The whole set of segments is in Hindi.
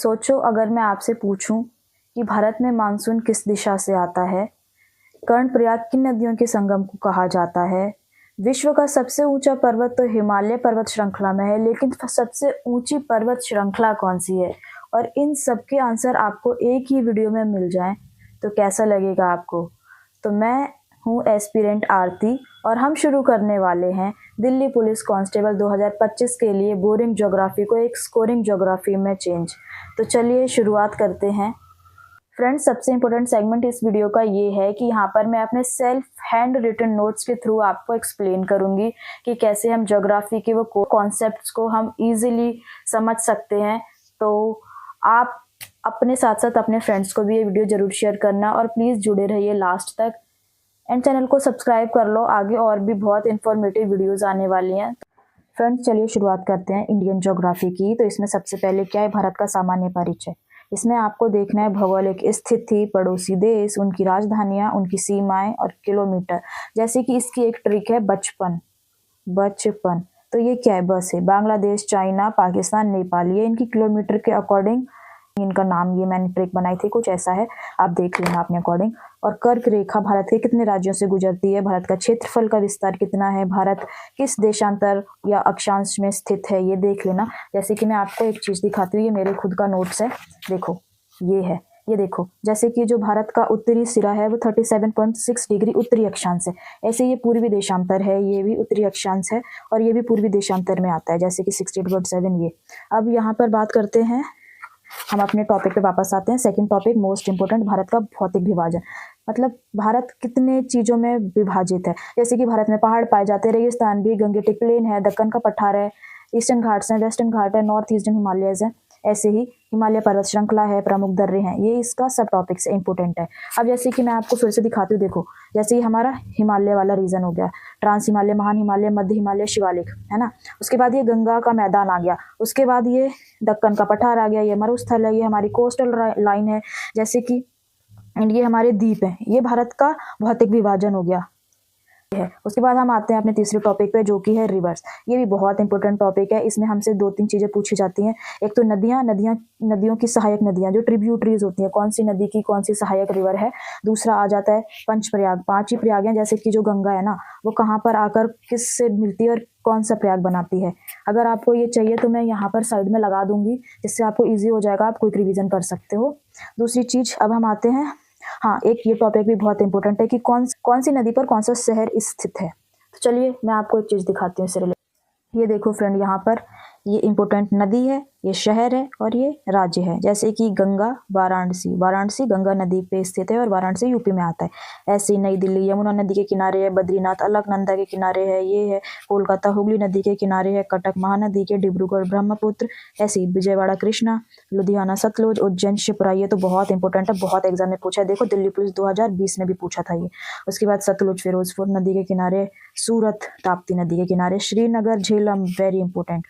सोचो अगर मैं आपसे पूछूं कि भारत में मानसून किस दिशा से आता है, कर्णप्रयाग किन नदियों के संगम को कहा जाता है, विश्व का सबसे ऊंचा पर्वत तो हिमालय पर्वत श्रृंखला में है, लेकिन सबसे ऊंची पर्वत श्रृंखला कौन सी है? और इन सब के आंसर आपको एक ही वीडियो में मिल जाएं तो कैसा लगेगा आपको? तो मैं हूँ एस्पिरेंट आरती और हम शुरू करने वाले हैं दिल्ली पुलिस कांस्टेबल 2025 के लिए बोरिंग ज्योग्राफी को एक स्कोरिंग ज्योग्राफी में चेंज। तो चलिए शुरुआत करते हैं। फ्रेंड्स, सबसे इम्पोर्टेंट सेगमेंट इस वीडियो का ये है कि यहाँ पर मैं अपने सेल्फ हैंड रिटन नोट्स के थ्रू आपको एक्सप्लेन करूँगी कि कैसे हम ज्योग्राफी के वो कॉन्सेप्ट्स को हम इजीली समझ सकते हैं। तो आप अपने साथ साथ अपने फ्रेंड्स को भी ये वीडियो ज़रूर शेयर करना और प्लीज़ जुड़े रहिए लास्ट तक एंड चैनल को सब्सक्राइब कर लो, आगे और भी बहुत इन्फॉर्मेटिव वीडियोज़ आने वाली हैं। फ्रेंड्स, चलिए शुरुआत करते हैं इंडियन ज्योग्राफी की। तो इसमें सबसे पहले क्या है, भारत का सामान्य परिचय। इसमें आपको देखना है भौगोलिक स्थिति, पड़ोसी देश, उनकी राजधानियां, उनकी सीमाएं और किलोमीटर। जैसे कि इसकी एक ट्रिक है बचपन। तो ये क्या है, बस है। बांग्लादेश, चाइना, पाकिस्तान, नेपाल, ये इनकी किलोमीटर के अकॉर्डिंग इनका नाम, ये मैंने ट्रिक बनाई थी, कुछ ऐसा है, आप देख लेना अपने अकॉर्डिंग। और कर्क रेखा भारत के कितने राज्यों से गुजरती है, भारत का क्षेत्रफल का विस्तार कितना है, भारत किस देशांतर या अक्षांश में स्थित है, ये देख लेना। जैसे कि मैं आपको एक चीज़ दिखाती हूँ, ये मेरे खुद का नोट्स है, देखो ये है, ये देखो। जैसे कि जो भारत का उत्तरी सिरा है वो 37.6 डिग्री उत्तरी अक्षांश है। ऐसे ये पूर्वी देशांतर है, ये भी उत्तरी अक्षांश है और ये भी पूर्वी देशांतर में आता है, जैसे कि 68.7 ये। अब यहाँ पर बात करते हैं, हम अपने टॉपिक पे वापस आते हैं। Second topic most important, Bharat का भौतिक विभाजन। मतलब भारत कितने चीज़ों में विभाजित है। जैसे कि भारत में पहाड़ पाए जाते हैं, रेगिस्तान भी, गंगेटिक प्लेन है, दक्कन का पठार है, ईस्टर्न घाट्स हैं, वेस्टर्न घाट है, नॉर्थ ईस्टर्न हिमालयज है। ऐसे ही हिमालय पर्वत श्रृंखला है, प्रमुख दर्रे हैं, ये इसका सब टॉपिक से इंपॉर्टेंट है। अब जैसे कि मैं आपको फिर से दिखाती हूँ, देखो जैसे ये हमारा हिमालय वाला रीजन हो गया, ट्रांस हिमालय, महान हिमालय, मध्य हिमालय, शिवालिक, है ना। उसके बाद ये गंगा का मैदान आ गया, उसके बाद ये दक्कन का पठार आ गया, ये मरुस्थल है, ये हमारी कोस्टल लाइन है, जैसे कि ये हमारे द्वीप हैं। ये भारत का भौतिक विभाजन हो गया है। उसके बाद हम आते हैं अपने तीसरे टॉपिक पे, जो कि है रिवर्स। ये भी बहुत इंपॉर्टेंट टॉपिक है, इसमें हमसे 2-3 चीज़ें पूछी जाती हैं। एक तो नदियों की सहायक नदियाँ, जो ट्रिब्यूटरीज होती हैं, कौन सी नदी की कौन सी सहायक रिवर है। दूसरा आ जाता है पंचप्रयाग, 5 ही प्रयाग हैं, जैसे कि जो गंगा है ना, वो कहाँ पर आकर किससे मिलती है और कौन सा प्रयाग बनाती है। अगर आपको ये चाहिए तो मैं यहाँ पर साइड में लगा दूंगी, जिससे आपको ईजी हो जाएगा, आप क्विक रिविजन कर सकते हो। दूसरी चीज़, अब हम आते हैं, हाँ एक ये टॉपिक भी बहुत इंपॉर्टेंट है कि कौन सी नदी पर कौन सा शहर स्थित है। तो चलिए मैं आपको एक चीज़ दिखाती हूँ इससे रिलेटेड। ये देखो फ्रेंड, यहाँ पर ये इंपॉर्टेंट नदी है, ये शहर है और ये राज्य है। जैसे कि गंगा, वाराणसी गंगा नदी पे स्थित है और वाराणसी यूपी में आता है। ऐसे ही नई दिल्ली यमुना नदी के किनारे है, बद्रीनाथ अलकनंदा के किनारे है, ये है कोलकाता हुगली नदी के किनारे है, कटक महानदी के, डिब्रूगढ़ ब्रह्मपुत्र, ऐसे ही विजयवाड़ा कृष्णा, लुधियाना सतलुज, उज्जैन शिप्रा। ये तो बहुत इंपॉर्टेंट है, बहुत एग्जाम में पूछा है, देखो दिल्ली पुलिस 2020 में भी पूछा था ये। उसके बाद सतलुज फिरोजपुर नदी के किनारे, सूरत ताप्ती नदी के किनारे, श्रीनगर झेलम, वेरी इंपॉर्टेंट।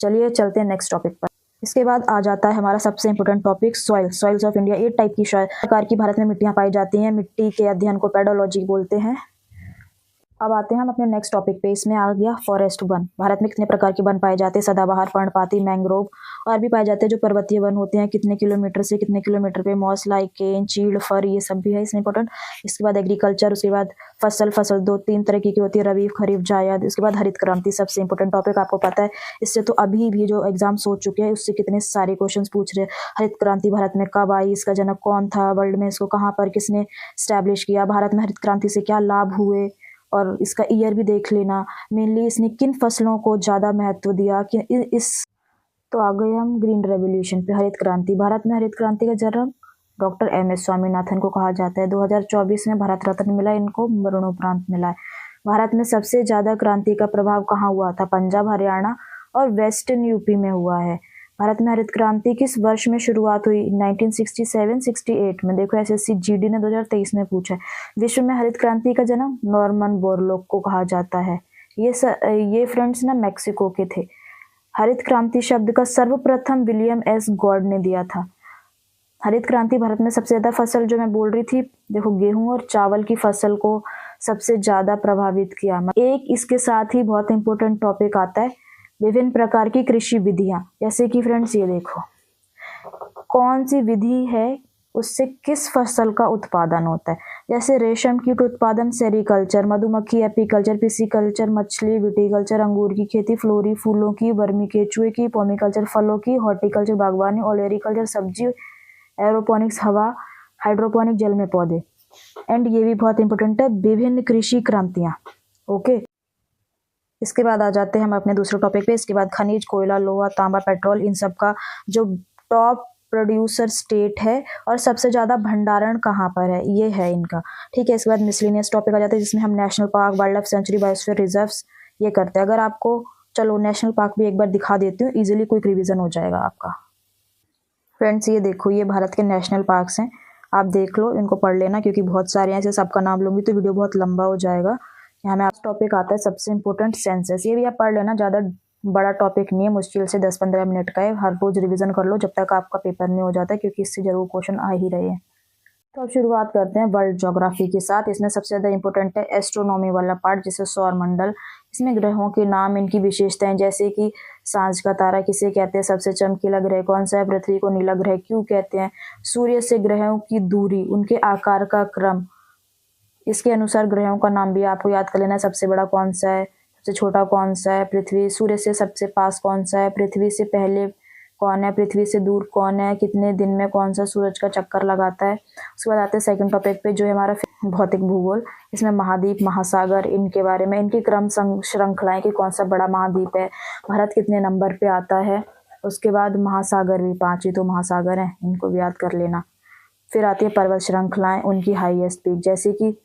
चलिए चलते हैं नेक्स्ट टॉपिक पर। इसके बाद आ जाता है हमारा सबसे important topic soils of India. 8 type की प्रकार की भारत में मिट्टियां पाई जाती हैं, मिट्टी के अध्ययन को पेडोलॉजी बोलते हैं। अब आते हैं हम अपने नेक्स्ट टॉपिक पे। इसमें आ गया फॉरेस्ट वन। भारत में कितने प्रकार के वन पाए जाते हैं, सदाबहार, पर्णपाती, मैंग्रोव, और भी पाए जाते हैं जो पर्वतीय वन होते हैं, कितने किलोमीटर से कितने किलोमीटर पे, मॉस, लाइकेन, चीड़, फर, ये सब भी है इसमें इंपॉर्टेंट। इसके बाद एग्रीकल्चर, उसके बाद फसल 2-3 तरह की होती है, रबी, खरीफ, जायद। उसके बाद हरित क्रांति, सबसे इंपॉर्टेंट टॉपिक, आपको पता है इससे तो अभी भी जो एग्जाम्स हो चुके हैं उससे कितने सारे क्वेश्चन पूछ रहे हैं। हरित क्रांति भारत में कब आई, इसका जनक कौन था, वर्ल्ड में इसको कहाँ पर किसने स्टैब्लिश किया, भारत में हरित क्रांति से क्या लाभ हुए, और इसका ईयर भी देख लेना। मेनली इसने किन फसलों को ज़्यादा महत्व दिया कि इस। तो आ गए हम ग्रीन रेवोल्यूशन पे, हरित क्रांति। भारत में हरित क्रांति का जन्म डॉक्टर MS स्वामीनाथन को कहा जाता है। 2024 में भारत रत्न मिला इनको, मरणोपरांत मिला है। भारत में सबसे ज़्यादा क्रांति का प्रभाव कहाँ हुआ था, पंजाब, हरियाणा और वेस्टर्न यूपी में हुआ है। भारत में हरित क्रांति किस वर्ष में शुरुआत हुई, 1967-68 में। देखो SSC GD ने 2023 में पूछा है। विश्व में हरित क्रांति का जन्म नॉर्मन बोरलॉग को कहा जाता है। ये फ्रेंड्स ना मैक्सिको के थे। हरित क्रांति शब्द का सर्वप्रथम विलियम S गॉड ने दिया था। हरित क्रांति भारत में सबसे ज़्यादा फसल, जो मैं बोल रही थी, देखो गेहूं और चावल की फसल को सबसे ज़्यादा प्रभावित किया। एक इसके साथ ही बहुत इंपॉर्टेंट टॉपिक आता है, विभिन्न प्रकार की कृषि विधियां। जैसे कि फ्रेंड्स ये देखो, कौन सी विधि है उससे किस फसल का उत्पादन होता है। जैसे रेशम कीट उत्पादन सेरीकल्चर, मधुमक्खी एपीकल्चर, पिसीकल्चर मछली विटीकल्चर, अंगूर की खेती फ्लोरी, फूलों की वर्मी केचुए की पोमीकल्चर, फलों की हॉर्टिकल्चर बागवानी, ओलेरीकल्चर सब्जी, एरोपोनिक्स हवा, हाइड्रोपोनिक जल में पौधे। एंड ये भी बहुत इंपॉर्टेंट है, विभिन्न कृषि क्रांतियाँ। ओके, इसके बाद आ जाते हैं हम अपने दूसरे टॉपिक पे। इसके बाद खनिज, कोयला, लोहा, तांबा, पेट्रोल, इन सब का जो टॉप प्रोड्यूसर स्टेट है और सबसे ज़्यादा भंडारण कहाँ पर है, ये है इनका। ठीक है, इसके बाद मिसलिनियस टॉपिक आ जाता है जिसमें हम national park, wild life sanctuary, biosphere reserves ये करते हैं। अगर आपको चलो नेशनल पार्क भी एक बार दिखा देती हूँ, ईजिली क्विक रिविजन हो जाएगा आपका। फ्रेंड्स ये देखो, ये भारत के नेशनल पार्क्स हैं, आप देख लो, इनको पढ़ लेना क्योंकि बहुत सारे हैं, ऐसे सबका नाम लूँगी तो वीडियो बहुत लंबा हो जाएगा। यहाँ में आप टॉपिक आता है सबसे इम्पोर्टेंट सेंसस, ये भी आप पढ़ लेना, ज़्यादा बड़ा टॉपिक नहीं है, मुश्किल से 10-15 मिनट का है, हर रोज रिवीजन कर लो जब तक आपका पेपर नहीं हो जाता, क्योंकि इससे जरूर क्वेश्चन आ ही रहे हैं। तो अब शुरुआत करते हैं वर्ल्ड ज्योग्राफी के साथ। इसमें सबसे ज़्यादा इंपॉर्टेंट है एस्ट्रोनॉमी वाला पार्ट, जैसे सौर मंडल। इसमें ग्रहों के नाम, इनकी विशेषताएं, जैसे कि सांझ का तारा किसे कहते हैं, सबसे चमकीला ग्रह कौन सा है, पृथ्वी को नीला ग्रह क्यों कहते हैं, सूर्य से ग्रहों की दूरी, उनके आकार का क्रम, इसके अनुसार ग्रहों का नाम भी आपको याद कर लेना है। सबसे बड़ा कौन सा है, सबसे छोटा कौन सा है, पृथ्वी सूर्य से सबसे पास कौन सा है, पृथ्वी से पहले कौन है, पृथ्वी से दूर कौन है, कितने दिन में कौन सा सूरज का चक्कर लगाता है। उसके बाद आते हैं सेकंड टॉपिक पे, जो है हमारा भौतिक भूगोल। इसमें महाद्वीप, महासागर, इनके बारे में, इनकी क्रम श्रृंखलाएं कि कौन सा बड़ा महाद्वीप है, भारत कितने नंबर पे आता है। उसके बाद महासागर भी, 5 ही तो महासागर हैं, इनको भी याद कर लेना। फिर आती है पर्वत श्रृंखलाएं, उनकी हाईएस्ट पीक, जैसे कि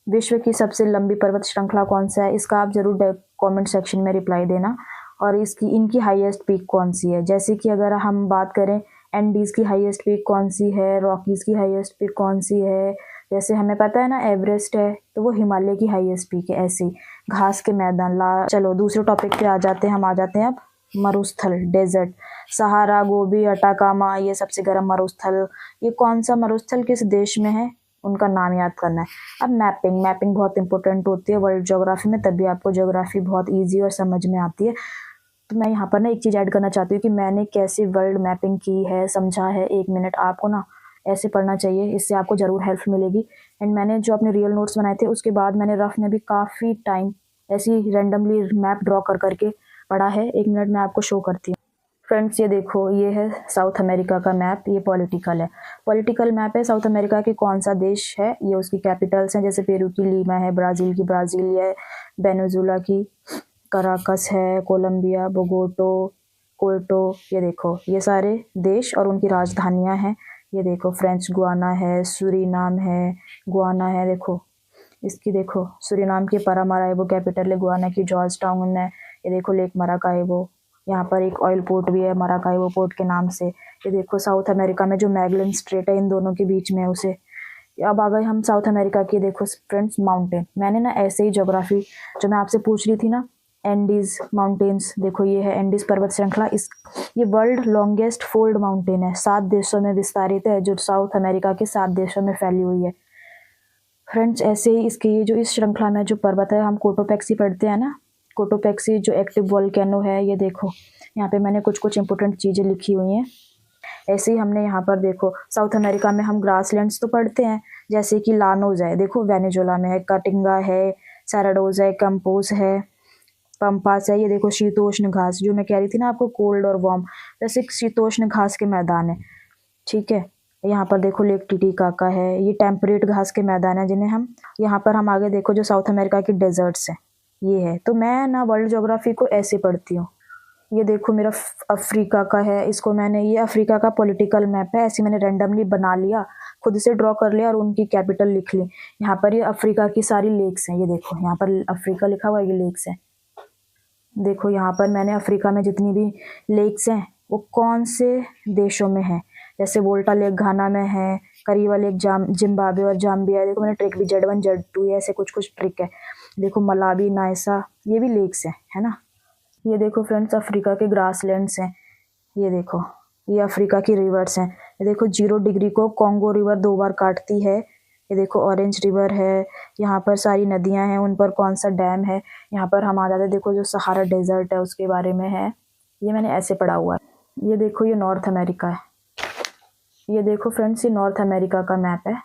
विश्व की सबसे लंबी पर्वत श्रृंखला कौन सा है, इसका आप जरूर कमेंट सेक्शन में रिप्लाई देना। और इनकी हाईएस्ट पीक कौन सी है, जैसे कि अगर हम बात करें एंडीज़ की हाईएस्ट पीक कौन सी है, रॉकीज़ की हाईएस्ट पीक कौन सी है, जैसे हमें पता है ना एवरेस्ट है, तो वो हिमालय की हाईएस्ट पीक है। ऐसे घास के मैदान चलो दूसरे टॉपिक पे आ जाते हैं अब मरुस्थल, डेजर्ट, सहारा, गोबी, अटाकामा, ये सबसे गर्म मरुस्थल। ये कौन सा मरुस्थल किस देश में है, उनका नाम याद करना है। अब मैपिंग बहुत इंपॉर्टेंट होती है वर्ल्ड ज्योग्राफी में, तभी आपको ज्योग्राफी बहुत इजी और समझ में आती है। तो मैं यहाँ पर ना एक चीज़ ऐड करना चाहती हूँ कि मैंने कैसे वर्ल्ड मैपिंग की है, समझा है। 1 मिनट आपको ना ऐसे पढ़ना चाहिए, इससे आपको ज़रूर हेल्प मिलेगी। एंड मैंने जो अपने रियल नोट्स बनाए थे, उसके बाद मैंने रफ में भी काफ़ी टाइम ऐसे ही रैंडमली मैप ड्रॉ करके पढ़ा है। 1 मिनट में आपको शो करती हूँ। फ्रेंड्स ये देखो, ये है साउथ अमेरिका का मैप, ये पॉलिटिकल मैप है। साउथ अमेरिका के कौन सा देश है, ये उसकी कैपिटल्स हैं, जैसे पेरू की लीमा है, ब्राज़ील की ब्राज़ील है, वेनेजुला की कराकस है, कोलंबिया बोगोटो, कोर्टो, ये देखो ये सारे देश और उनकी राजधानियां हैं। ये देखो फ्रेंच गुआना है, सूरीनाम है, गुआना है, देखो इसकी देखो सूरीनाम की पारामाराइबो कैपिटल है, गुआना की जॉर्ज टाउन है। ये देखो लेक मराकाइबो, यहाँ पर एक ऑयल पोर्ट भी है मराकाइबो पोर्ट के नाम से। ये देखो साउथ अमेरिका में जो मैगलन स्ट्रेट है, इन दोनों के बीच में उसे। अब आ गए हम साउथ अमेरिका की, देखो फ्रेंड्स माउंटेन। मैंने ना ऐसे ही ज्योग्राफी जो मैं आपसे पूछ रही थी ना, एंडीज माउंटेन्स, देखो ये है एंडीज पर्वत श्रृंखला। ये वर्ल्ड लॉन्गेस्ट फोल्ड माउंटेन है, 7 देशों में विस्तारित है, जो साउथ अमेरिका के 7 देशों में फैली हुई है। फ्रेंड्स ऐसे ही इसके ये जो इस श्रृंखला में जो पर्वत है, हम कोटोपैक्सी पढ़ते हैं ना, कोटोपैक्सी जो एक्टिव वोल्केनो है। ये देखो यहाँ पे मैंने कुछ इंपॉर्टेंट चीज़ें लिखी हुई हैं। ऐसे ही हमने यहाँ पर देखो साउथ अमेरिका में हम ग्रासलैंड्स तो पढ़ते हैं, जैसे कि लानोज है, देखो वेनेजुला में है, काटिंगा है, सैराडोज है, कंपोज है, पंपास है। ये देखो शीतोष्ण घास, जो मैं कह रही थी ना आपको कोल्ड और वार्म, वैसे शीतोष्ण घास के मैदान है। ठीक है, यहाँ पर देखो लेक टिटिकाका है, ये टेम्परेट घास के मैदान है जिन्हें हम यहाँ पर हम आगे देखो जो साउथ अमेरिका की डेजर्ट्स हैं, ये है। तो मैं ना वर्ल्ड ज्योग्राफी को ऐसे पढ़ती हूँ। ये देखो मेरा अफ्रीका का है, इसको मैंने, ये अफ्रीका का पॉलिटिकल मैप है, ऐसे मैंने रैंडमली बना लिया, खुद से ड्रॉ कर लिया और उनकी कैपिटल लिख ली। यहाँ पर ये अफ्रीका की सारी लेक्स हैं, ये देखो यहाँ पर अफ्रीका लिखा हुआ है, ये लेक्स हैं। देखो यहाँ पर मैंने अफ्रीका में जितनी भी लेक्स हैं वो कौन से देशों में है, जैसे वोल्टा लेक घाना में है, करीवा लेक जिम्बाब्वे और जाम्बिया। देखो मैंने ट्रिक भी Z1 Z2 ऐसे कुछ ट्रिक है। देखो मलावी, नाइसा, ये भी लेक्स हैं, है ना। ये देखो फ्रेंड्स अफ्रीका के ग्रासलैंड्स हैं। ये देखो ये अफ्रीका की रिवर्स हैं। ये देखो 0 डिग्री को कॉन्गो रिवर 2 बार काटती है। ये देखो ऑरेंज रिवर है, यहाँ पर सारी नदियाँ हैं, उन पर कौन सा डैम है। यहाँ पर हम आ जाते हैं, देखो जो सहारा डेजर्ट है उसके बारे में है, ये मैंने ऐसे पढ़ा हुआ है। ये देखो ये नॉर्थ अमेरिका है। ये देखो फ्रेंड्स, ये नॉर्थ अमेरिका का मैप है,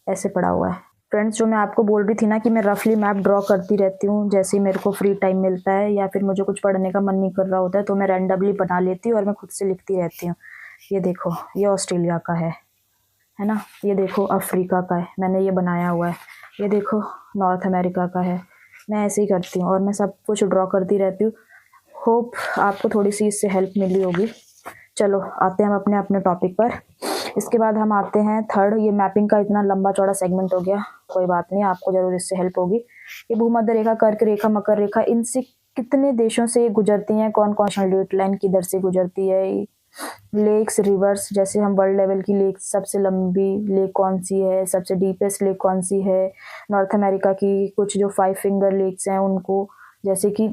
ऐसे पड़ा हुआ है। फ्रेंड्स, जो मैं आपको बोल रही थी ना कि मैं रफली मैप ड्रॉ करती रहती हूँ, जैसे ही मेरे को फ्री टाइम मिलता है या फिर मुझे कुछ पढ़ने का मन नहीं कर रहा होता है तो मैं रैंडमली बना लेती हूँ और मैं खुद से लिखती रहती हूँ। ये देखो, ये ऑस्ट्रेलिया का है ना। ये देखो अफ्रीका का है, मैंने ये बनाया हुआ है। ये देखो नॉर्थ अमेरिका का है। मैं ऐसे ही करती हूँ और मैं सब कुछ ड्रॉ करती रहती हूँ। होप आपको थोड़ी सी इससे हेल्प मिली होगी। चलो आते हैं हम अपने अपने टॉपिक पर। इसके बाद हम आते हैं थर्ड। ये मैपिंग का इतना लंबा चौड़ा सेगमेंट हो गया, कोई बात नहीं, आपको जरूर इससे हेल्प होगी। ये भूमध्य रेखा, कर्क रेखा, मकर रेखा, इनसे कितने देशों से ये गुजरती हैं, कौन कौन सी डेट लाइन किधर से गुजरती है। लेक्स, रिवर्स, जैसे हम वर्ल्ड लेवल की लेक, सबसे लंबी लेक कौन सी है, सबसे डीपेस्ट लेक कौन सी है। नॉर्थ अमेरिका की कुछ जो 5 फिंगर लेक्स हैं उनको, जैसे कि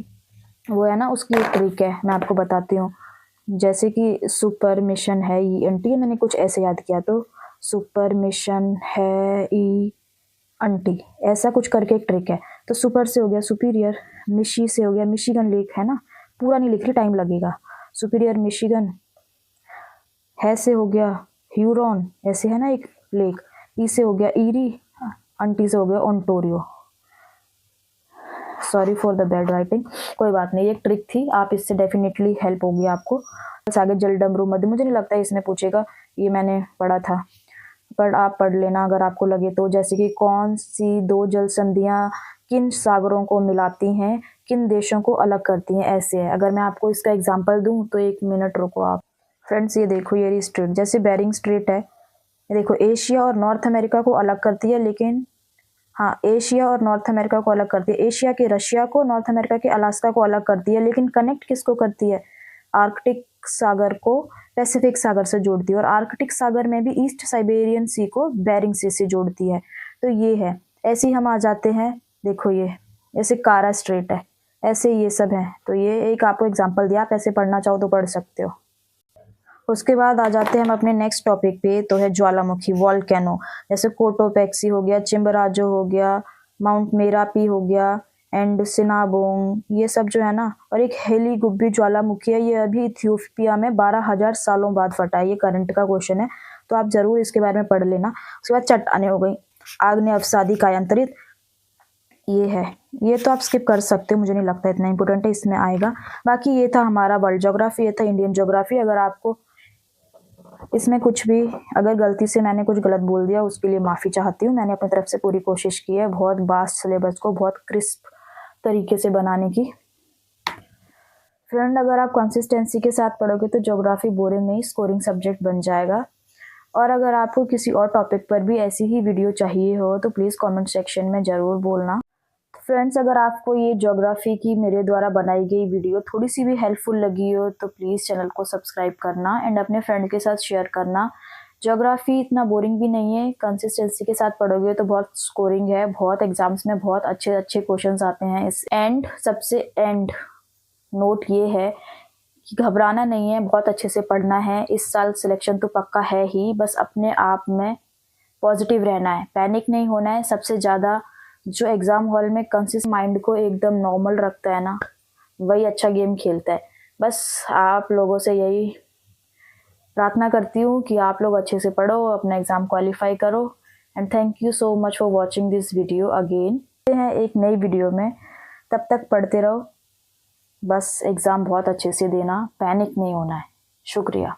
वो है ना, उसकी एक ट्रिक है, मैं आपको बताती हूँ। जैसे कि सुपर मिशन है ENT, मैंने कुछ ऐसे याद किया, तो सुपर मिशन है ENT, ऐसा कुछ करके एक ट्रिक है। तो सुपर से हो गया सुपीरियर, मिशी से हो गया मिशिगन लेक, है ना, पूरा नहीं लिख रही, टाइम लगेगा। सुपीरियर मिशिगन, है से हो गया ह्यूरॉन, ऐसे है ना एक लेक। ई से हो गया ईरी, अंटी से हो गया Ontario. Sorry for the bad writing, कोई बात नहीं, एक ट्रिक थी, आप इससे डेफिनेटली हेल्प होगी आपको। बस आगे जलडमरू मध्य, मुझे नहीं लगता है इसमें पूछेगा, ये मैंने पढ़ा था, पर आप पढ़ लेना अगर आपको लगे तो। जैसे कि कौन सी 2 जल संधियां किन सागरों को मिलाती हैं, किन देशों को अलग करती हैं, ऐसे है। अगर मैं आपको इसका एग्जाम्पल दूं तो 1 मिनट रुको आप। फ्रेंड्स, ये देखो, ये स्ट्रेट, जैसे बेरिंग स्ट्रेट है, ये देखो एशिया और नॉर्थ अमेरिका को अलग करती है, लेकिन हाँ, एशिया और नॉर्थ अमेरिका को अलग करती है। एशिया के रशिया को, नॉर्थ अमेरिका के अलास्का को अलग करती है, लेकिन कनेक्ट किसको करती है, आर्कटिक सागर को पैसिफिक सागर से जोड़ती है, और आर्कटिक सागर में भी ईस्ट साइबेरियन सी को बेरिंग सी से जोड़ती है। तो ये है, ऐसे ही हम आ जाते हैं, देखो ये जैसे कारा स्ट्रेट है, ऐसे ये सब है। तो ये एक आपको एग्जाम्पल दिया, आप ऐसे पढ़ना चाहो तो पढ़ सकते हो। उसके बाद आ जाते हैं हम अपने नेक्स्ट टॉपिक पे, तो है ज्वालामुखी, वॉल्केनो। जैसे कोटोपैक्सी हो गया, चिम्बराजो हो गया, माउंट मेरापी हो गया, एंड सिनाबोंग, ये सब जो है ना। और एक हेली गुब्बी ज्वालामुखी है, ये अभी इथियोपिया में 12,000 सालों बाद फटा है। ये करंट का क्वेश्चन है, तो आप जरूर इसके बारे में पढ़ लेना। उसके बाद चट्टाने हो गई, आग्नेय अवसादी कायांतरित, ये है, ये तो आप स्किप कर सकते हो, मुझे नहीं लगता इतना इंपॉर्टेंट है, इसमें आएगा। बाकी ये था हमारा वर्ल्ड ज्योग्राफी, ये था इंडियन ज्योग्राफी। अगर आपको इसमें कुछ भी, अगर गलती से मैंने कुछ गलत बोल दिया, उसके लिए माफ़ी चाहती हूँ। मैंने अपनी तरफ से पूरी कोशिश की है बहुत वास्ट सिलेबस को बहुत क्रिस्प तरीके से बनाने की। फ्रेंड, अगर आप कंसिस्टेंसी के साथ पढ़ोगे तो ज्योग्राफी बोरिंग नहीं, स्कोरिंग सब्जेक्ट बन जाएगा। और अगर आपको किसी और टॉपिक पर भी ऐसी ही वीडियो चाहिए हो तो प्लीज़ कमेंट सेक्शन में ज़रूर बोलना। फ्रेंड्स, अगर आपको ये ज्योग्राफी की मेरे द्वारा बनाई गई वीडियो थोड़ी सी भी हेल्पफुल लगी हो तो प्लीज़ चैनल को सब्सक्राइब करना एंड अपने फ्रेंड के साथ शेयर करना। ज्योग्राफी इतना बोरिंग भी नहीं है, कंसिस्टेंसी के साथ पढ़ोगे तो बहुत स्कोरिंग है, बहुत एग्जाम्स में बहुत अच्छे अच्छे क्वेश्चंस आते हैं। इस एंड सबसे एंड नोट ये है कि घबराना नहीं है, बहुत अच्छे से पढ़ना है। इस साल सिलेक्शन तो पक्का है ही, बस अपने आप में पॉजिटिव रहना है, पैनिक नहीं होना है। सबसे ज़्यादा जो एग्ज़ाम हॉल में कंसिस्टेंट माइंड को एकदम नॉर्मल रखता है ना, वही अच्छा गेम खेलता है। बस आप लोगों से यही प्रार्थना करती हूँ कि आप लोग अच्छे से पढ़ो, अपना एग्ज़ाम क्वालिफाई करो। And thank you so much for watching this video again. मिलते हैं एक नई वीडियो में, तब तक पढ़ते रहो, बस एग्ज़ाम बहुत अच्छे से देना, पैनिक नहीं होना है। शुक्रिया।